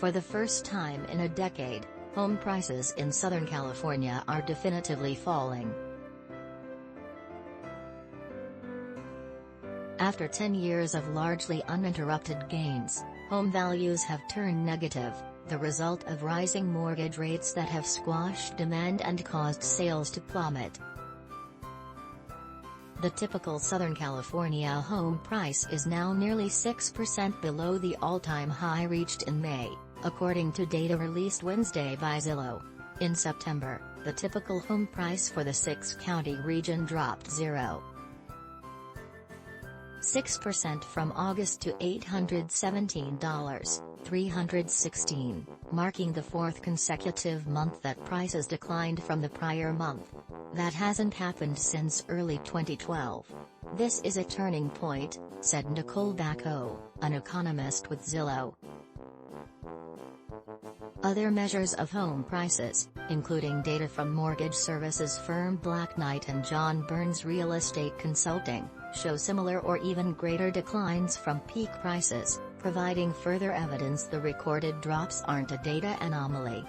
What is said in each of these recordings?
For the first time in a decade, home prices in Southern California are definitively falling. After 10 years of largely uninterrupted gains, home values have turned negative, the result of rising mortgage rates that have squashed demand and caused sales to plummet. The typical Southern California home price is now nearly 6% below the all-time high reached in May, according to data released Wednesday by Zillow. In September, the typical home price for the six-county region dropped 0.6% from August to $817.316, marking the fourth consecutive month that prices declined from the prior month. That hasn't happened since early 2012. This is a turning point, said Nicole Bachaud, an economist with Zillow. Other measures of home prices, including data from mortgage services firm Black Knight and John Burns Real Estate Consulting, show similar or even greater declines from peak prices, providing further evidence the recorded drops aren't a data anomaly.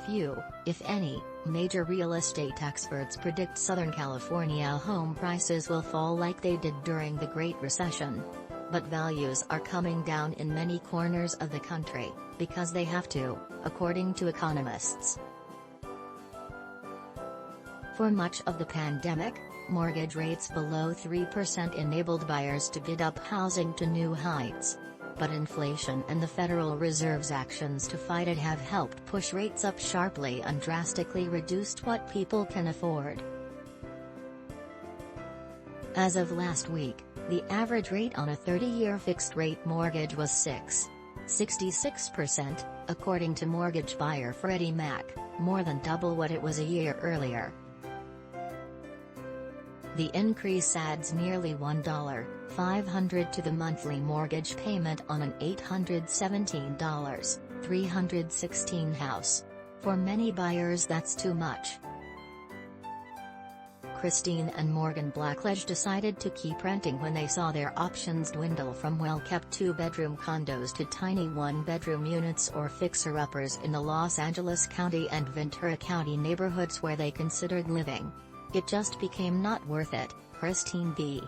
Few, if any, major real estate experts predict Southern California home prices will fall like they did during the Great Recession. But values are coming down in many corners of the country, because they have to, according to economists. For much of the pandemic, mortgage rates below 3% enabled buyers to bid up housing to new heights. But inflation and the Federal Reserve's actions to fight it have helped push rates up sharply and drastically reduced what people can afford. As of last week, the average rate on a 30-year fixed-rate mortgage was 6.66%, according to mortgage buyer Freddie Mac, more than double what it was a year earlier. The increase adds nearly $1.500 to the monthly mortgage payment on an $817.316 house. For many buyers that's too much. Christine and Morgan Blackledge decided to keep renting when they saw their options dwindle from well-kept two-bedroom condos to tiny one-bedroom units or fixer-uppers in the Los Angeles County and Ventura County neighborhoods where they considered living. It just became not worth it, Christine B.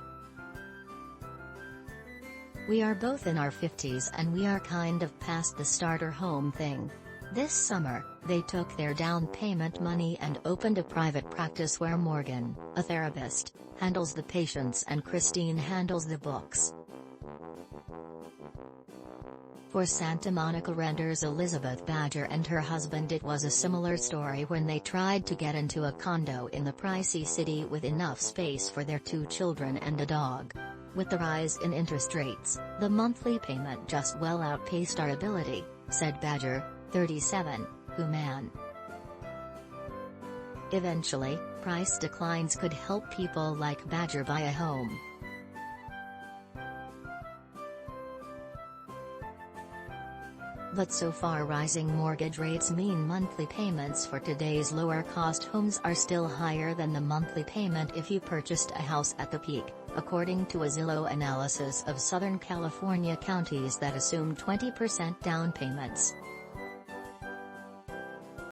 We are both in our 50s and we are kind of past the starter home thing. This summer, they took their down payment money and opened a private practice where Morgan, a therapist, handles the patients and Christine handles the books. For Santa Monica renters Elizabeth Badger and her husband, it was a similar story when they tried to get into a condo in the pricey city with enough space for their 2 children and a dog. With the rise in interest rates, the monthly payment just well outpaced our ability, said Badger, 37, who man. Eventually, price declines could help people like Badger buy a home. But so far rising mortgage rates mean monthly payments for today's lower-cost homes are still higher than the monthly payment if you purchased a house at the peak, according to a Zillow analysis of Southern California counties that assume 20% down payments.